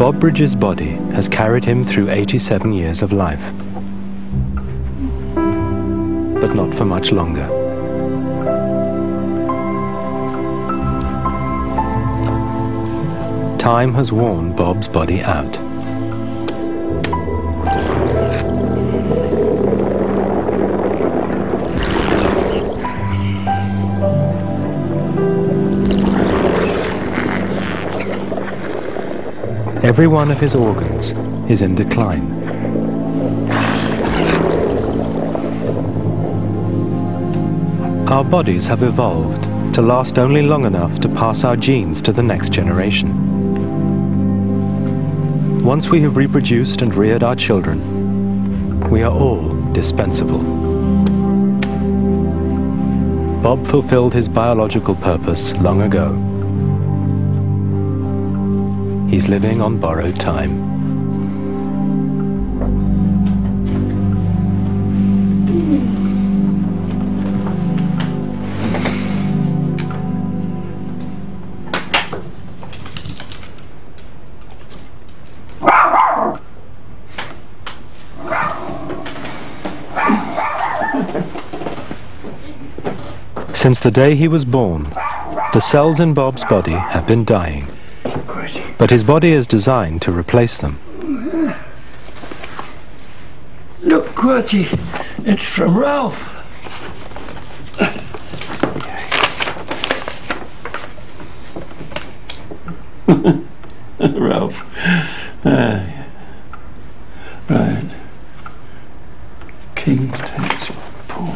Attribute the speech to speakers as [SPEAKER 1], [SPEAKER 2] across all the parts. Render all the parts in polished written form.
[SPEAKER 1] Bob Bridges' body has carried him through 87 years of life. But not for much longer. Time has worn Bob's body out. Every one of his organs is in decline. Our bodies have evolved to last only long enough to pass our genes to the next generation. Once we have reproduced and reared our children, we are all dispensable. Bob fulfilled his biological purpose long ago. He's living on borrowed time. Since the day he was born, the cells in Bob's body have been dying. But his body is designed to replace them.
[SPEAKER 2] Look, Qwerty, it's from Ralph. Ralph. Right. King's Takes Paul.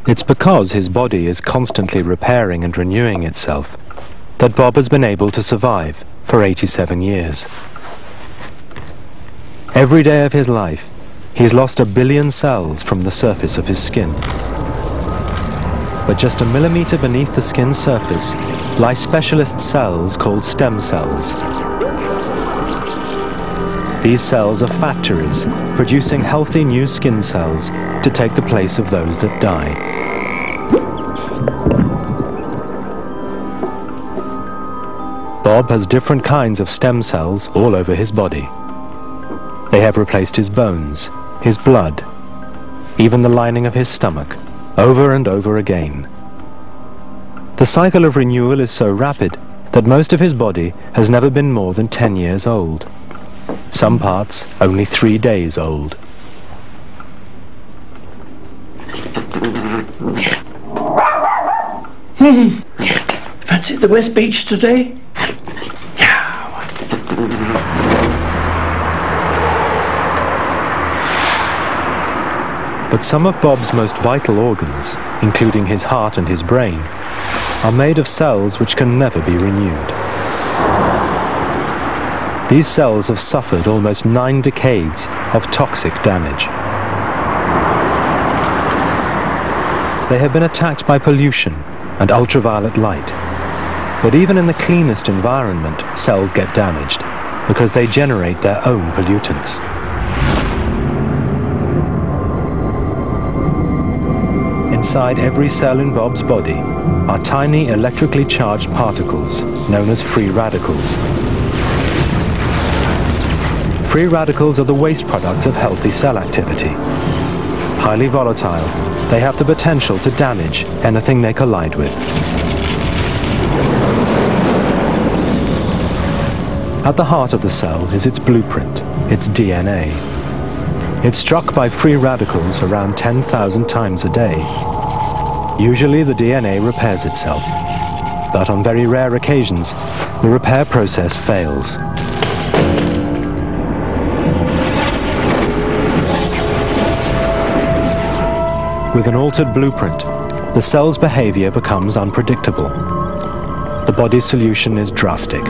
[SPEAKER 1] It's because his body is constantly repairing and renewing itself that Bob has been able to survive for 87 years. Every day of his life, he's lost 1 billion cells from the surface of his skin. But just 1 millimeter beneath the skin's surface lie specialist cells called stem cells. These cells are factories producing healthy new skin cells to take the place of those that die. Bob has different kinds of stem cells all over his body. They have replaced his bones, his blood, even the lining of his stomach, over and over again. The cycle of renewal is so rapid that most of his body has never been more than 10 years old. Some parts only 3 days old.
[SPEAKER 2] Fancy the West Beach today?
[SPEAKER 1] But some of Bob's most vital organs, including his heart and his brain, are made of cells which can never be renewed. These cells have suffered almost 9 decades of toxic damage. They have been attacked by pollution and ultraviolet light. But even in the cleanest environment, cells get damaged because they generate their own pollutants. Inside every cell in Bob's body are tiny electrically charged particles known as free radicals. Free radicals are the waste products of healthy cell activity. Highly volatile, they have the potential to damage anything they collide with. At the heart of the cell is its blueprint, its DNA. It's struck by free radicals around 10,000 times a day. Usually the DNA repairs itself, but on very rare occasions, the repair process fails. With an altered blueprint, the cell's behavior becomes unpredictable. The body's solution is drastic.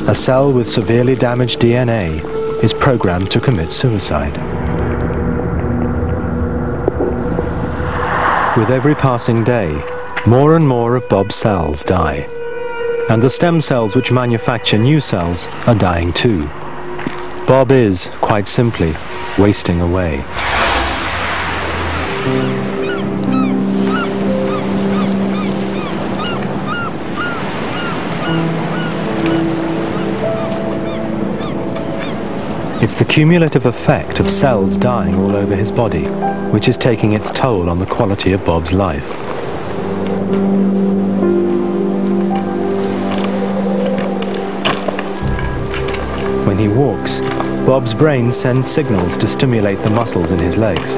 [SPEAKER 1] A cell with severely damaged DNA is programmed to commit suicide. With every passing day, more and more of Bob's cells die. And the stem cells which manufacture new cells are dying too. Bob is, quite simply, wasting away. It's the cumulative effect of cells dying all over his body, which is taking its toll on the quality of Bob's life. When he walks, Bob's brain sends signals to stimulate the muscles in his legs.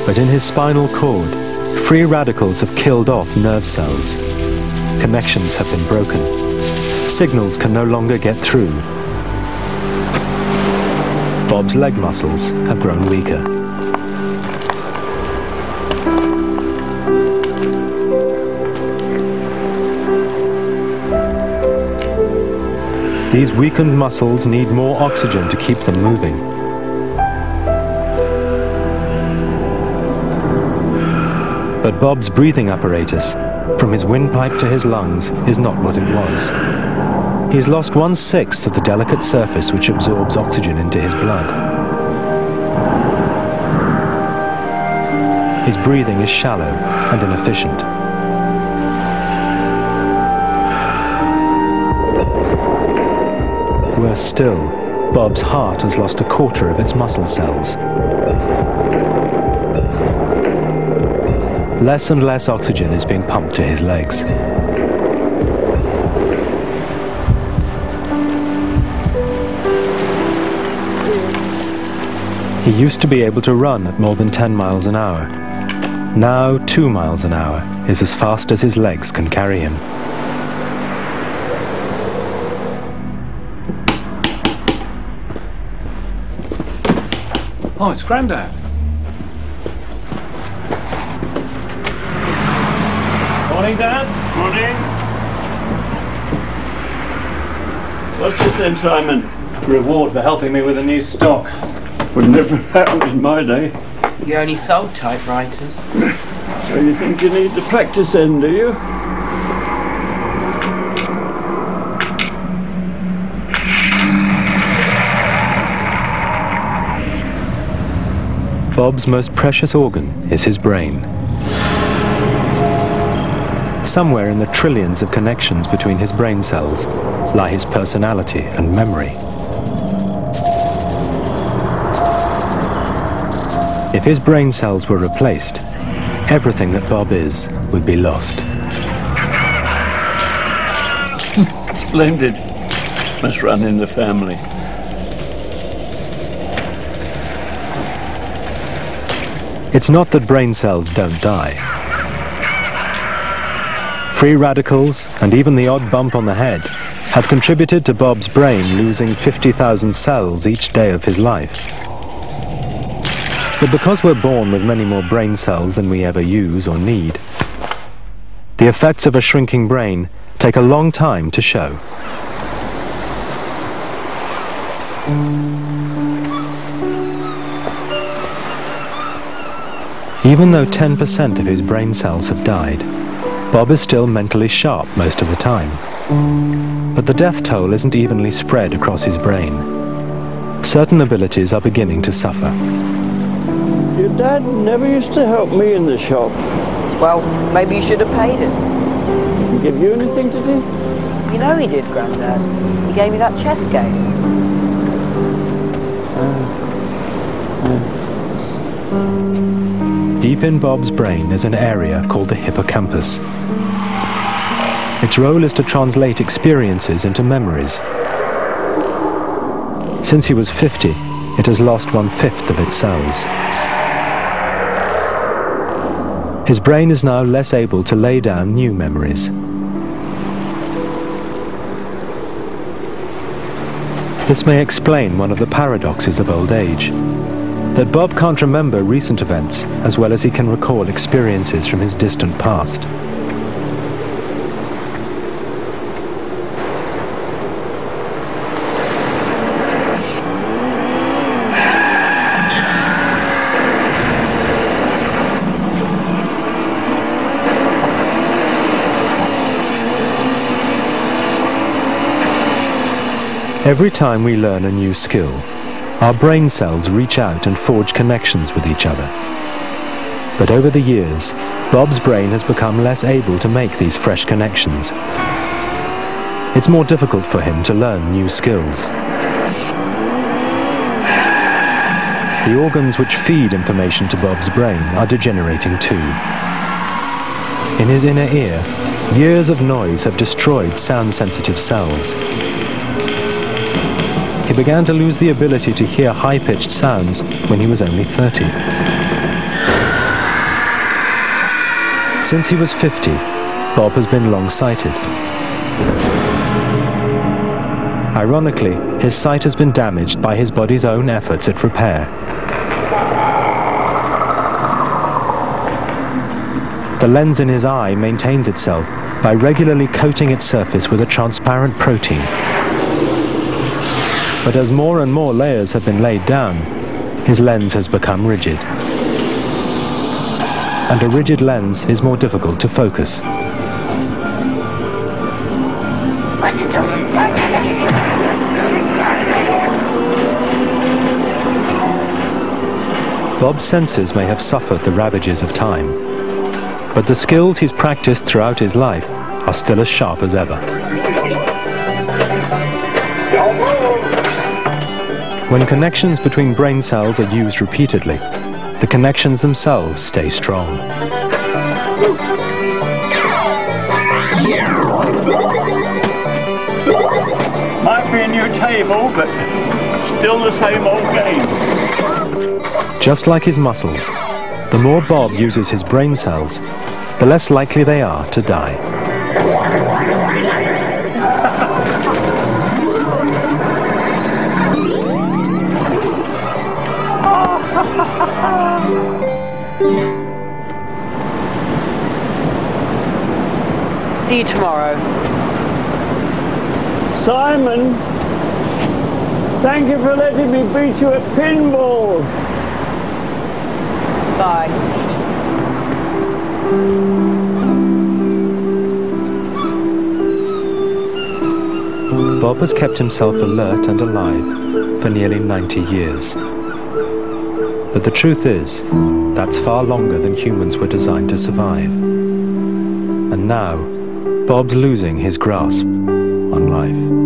[SPEAKER 1] But in his spinal cord, free radicals have killed off nerve cells. Connections have been broken. Signals can no longer get through. Bob's leg muscles have grown weaker. These weakened muscles need more oxygen to keep them moving. But Bob's breathing apparatus, from his windpipe to his lungs, is not what it was. He's lost 1/6 of the delicate surface which absorbs oxygen into his blood. His breathing is shallow and inefficient. Worse still, Bob's heart has lost 1/4 of its muscle cells. Less and less oxygen is being pumped to his legs. He used to be able to run at more than 10 miles an hour. Now 2 miles an hour is as fast as his legs can carry him.
[SPEAKER 2] Oh, it's Grandad. Morning, Dad. Morning. What's this then, Simon?
[SPEAKER 1] Reward for helping me with a new stock.
[SPEAKER 2] Would never happen in my day.
[SPEAKER 3] You only sold typewriters.
[SPEAKER 2] So you think you need the practice then, do you?
[SPEAKER 1] Bob's most precious organ is his brain. Somewhere in the trillions of connections between his brain cells lie his personality and memory. If his brain cells were replaced, everything that Bob is would be lost.
[SPEAKER 2] Splendid. Must run in the family.
[SPEAKER 1] It's not that brain cells don't die. Free radicals, and even the odd bump on the head, have contributed to Bob's brain losing 50,000 cells each day of his life. But because we're born with many more brain cells than we ever use or need, the effects of a shrinking brain take a long time to show. Even though 10% of his brain cells have died, Bob is still mentally sharp most of the time. But the death toll isn't evenly spread across his brain. Certain abilities are beginning to suffer.
[SPEAKER 2] Your dad never used to help me in the shop.
[SPEAKER 3] Well, maybe you should have paid him.
[SPEAKER 2] Did he give you anything to do?
[SPEAKER 3] You know he did, Grandad. He gave me that chess game.
[SPEAKER 1] Deep in Bob's brain is an area called the hippocampus. Its role is to translate experiences into memories. Since he was 50, it has lost 1/5 of its cells. His brain is now less able to lay down new memories. This may explain one of the paradoxes of old age, that Bob can't remember recent events as well as he can recall experiences from his distant past. Every time we learn a new skill, our brain cells reach out and forge connections with each other. But over the years, Bob's brain has become less able to make these fresh connections. it's more difficult for him to learn new skills. The organs which feed information to Bob's brain are degenerating too. In his inner ear, years of noise have destroyed sound-sensitive cells. He began to lose the ability to hear high-pitched sounds when he was only 30. Since he was 50, Bob has been long-sighted. Ironically, his sight has been damaged by his body's own efforts at repair. The lens in his eye maintains itself by regularly coating its surface with a transparent protein. But as more and more layers have been laid down, his lens has become rigid. And a rigid lens is more difficult to focus. Bob's senses may have suffered the ravages of time, but the skills he's practiced throughout his life are still as sharp as ever. When connections between brain cells are used repeatedly, the connections themselves stay strong.
[SPEAKER 2] Might be a new table, but still the same old game.
[SPEAKER 1] Just like his muscles, the more Bob uses his brain cells, the less likely they are to die.
[SPEAKER 3] See you tomorrow.
[SPEAKER 2] Simon, thank you for letting me beat you at pinball.
[SPEAKER 3] Bye.
[SPEAKER 1] Bob has kept himself alert and alive for nearly 90 years. But the truth is, that's far longer than humans were designed to survive. And now, Bob's losing his grasp on life.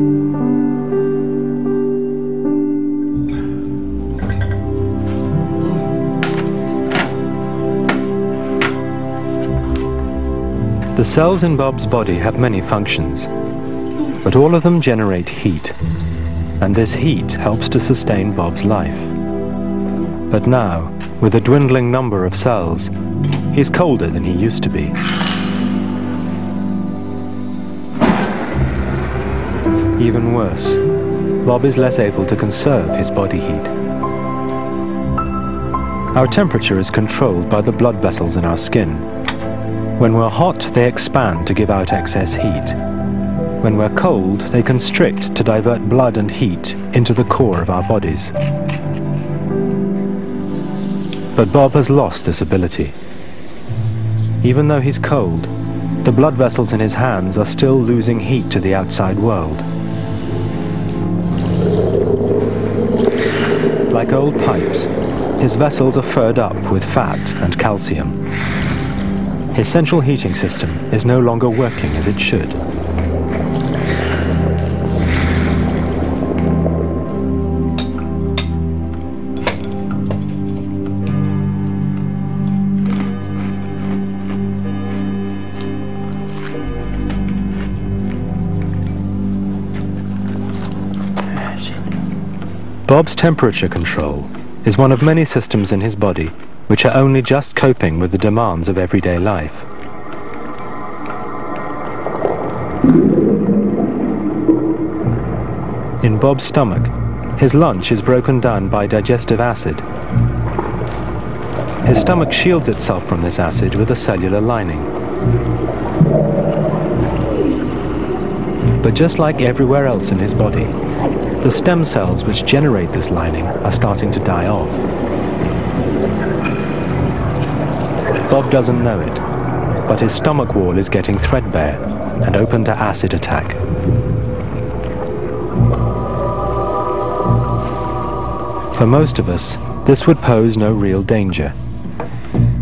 [SPEAKER 1] The cells in Bob's body have many functions, but all of them generate heat, and this heat helps to sustain Bob's life. But now, with a dwindling number of cells, he's colder than he used to be. Even worse, Bob is less able to conserve his body heat. Our temperature is controlled by the blood vessels in our skin. When we're hot, they expand to give out excess heat. When we're cold, they constrict to divert blood and heat into the core of our bodies. But Bob has lost this ability. Even though he's cold, the blood vessels in his hands are still losing heat to the outside world. Like old pipes, his vessels are furred up with fat and calcium. His central heating system is no longer working as it should. Bob's temperature control is one of many systems in his body which are only just coping with the demands of everyday life. In Bob's stomach, his lunch is broken down by digestive acid. His stomach shields itself from this acid with a cellular lining. But just like everywhere else in his body, the stem cells which generate this lining are starting to die off. Bob doesn't know it, but his stomach wall is getting threadbare and open to acid attack. For most of us, this would pose no real danger.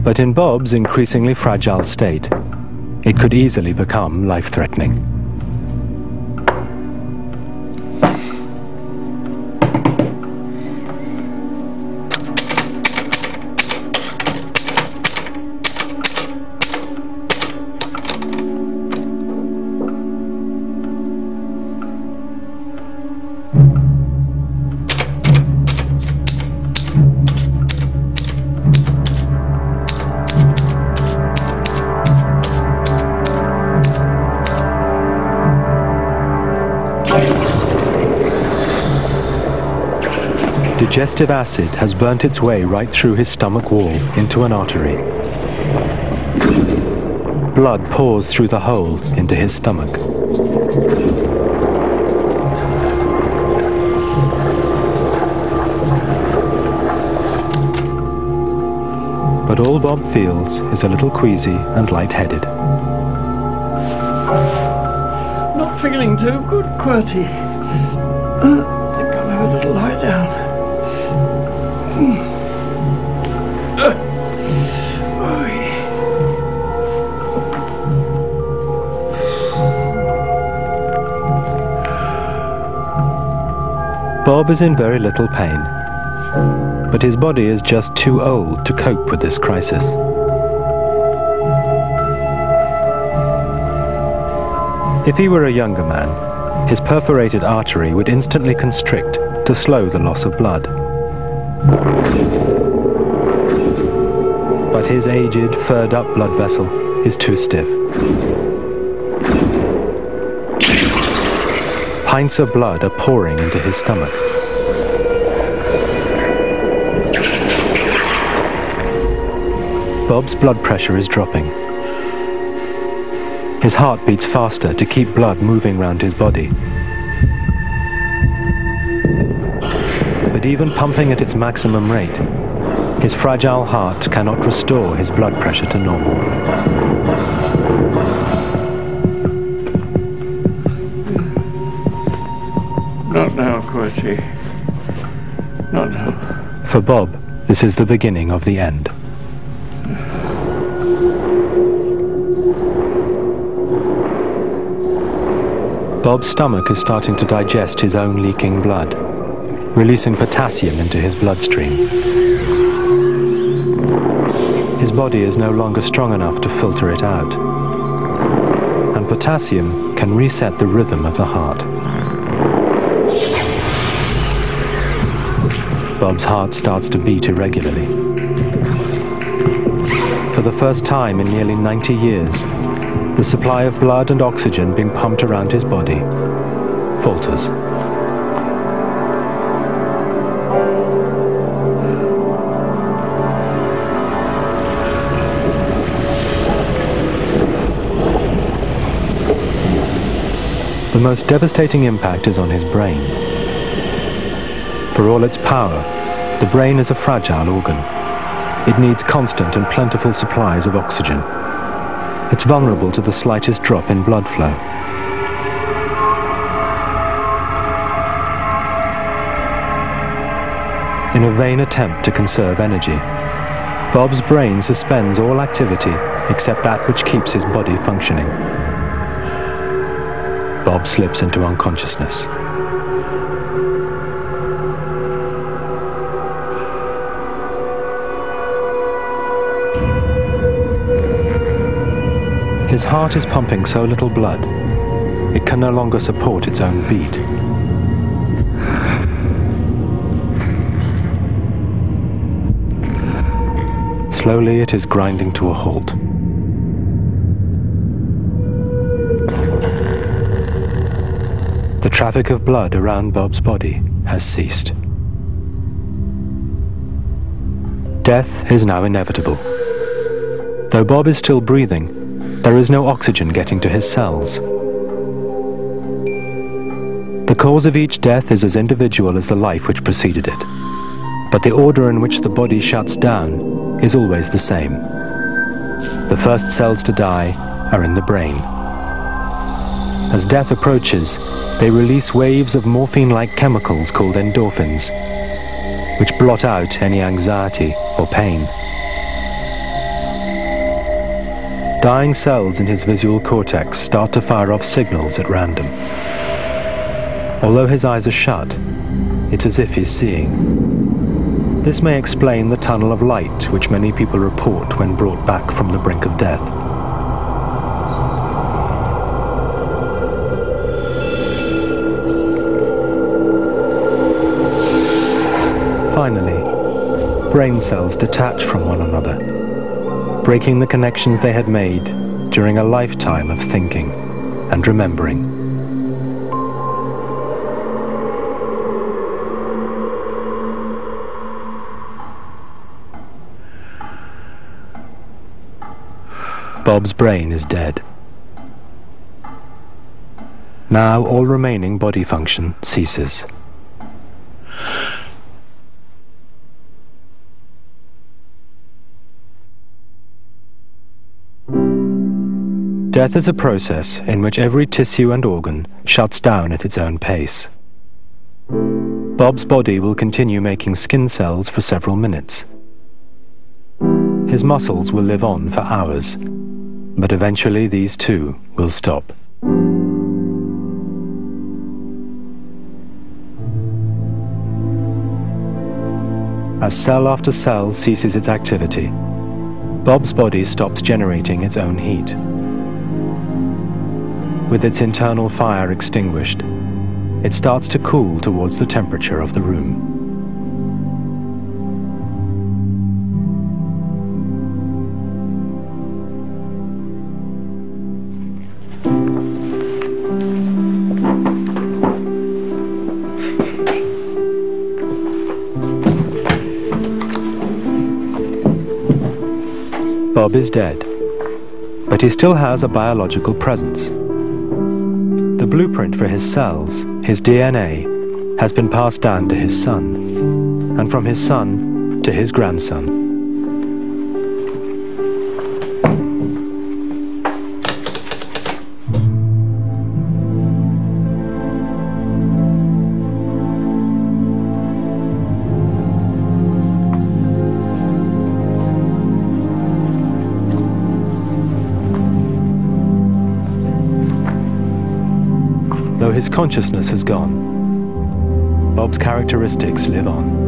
[SPEAKER 1] But in Bob's increasingly fragile state, it could easily become life-threatening. Digestive acid has burnt its way right through his stomach wall into an artery. Blood pours through the hole into his stomach. But all Bob feels is a little queasy and lightheaded.
[SPEAKER 2] Not feeling too good, QWERTY. I think I'll have a little lie down.
[SPEAKER 1] Bob is in very little pain, but his body is just too old to cope with this crisis. If he were a younger man, his perforated artery would instantly constrict to slow the loss of blood. But his aged, furred-up blood vessel is too stiff. Pints of blood are pouring into his stomach. Bob's blood pressure is dropping. His heart beats faster to keep blood moving round his body. But even pumping at its maximum rate, his fragile heart cannot restore his blood pressure to normal.
[SPEAKER 2] Not now, QWERTY. Not now.
[SPEAKER 1] For Bob, this is the beginning of the end. Bob's stomach is starting to digest his own leaking blood, releasing potassium into his bloodstream. His body is no longer strong enough to filter it out, and potassium can reset the rhythm of the heart. Bob's heart starts to beat irregularly. For the first time in nearly 90 years, the supply of blood and oxygen being pumped around his body falters. The most devastating impact is on his brain. For all its power, the brain is a fragile organ. It needs constant and plentiful supplies of oxygen. It's vulnerable to the slightest drop in blood flow. In a vain attempt to conserve energy, Bob's brain suspends all activity except that which keeps his body functioning. Bob slips into unconsciousness. His heart is pumping so little blood, it can no longer support its own beat. Slowly it is grinding to a halt. The traffic of blood around Bob's body has ceased. Death is now inevitable. Though Bob is still breathing, there is no oxygen getting to his cells. The cause of each death is as individual as the life which preceded it, but the order in which the body shuts down is always the same. The first cells to die are in the brain. As death approaches, they release waves of morphine-like chemicals called endorphins, which blot out any anxiety or pain. Dying cells in his visual cortex start to fire off signals at random. Although his eyes are shut, it's as if he's seeing. This may explain the tunnel of light which many people report when brought back from the brink of death. Finally, brain cells detach from one another, breaking the connections they had made during a lifetime of thinking and remembering. Bob's brain is dead. Now all remaining body function ceases. Death is a process in which every tissue and organ shuts down at its own pace. Bob's body will continue making skin cells for several minutes. His muscles will live on for hours, but eventually these too will stop. As cell after cell ceases its activity, Bob's body stops generating its own heat. With its internal fire extinguished, it starts to cool towards the temperature of the room. Bob is dead, but he still has a biological presence. The blueprint for his cells, his DNA, has been passed down to his son, and from his son to his grandson. Though his consciousness has gone, Bob's characteristics live on.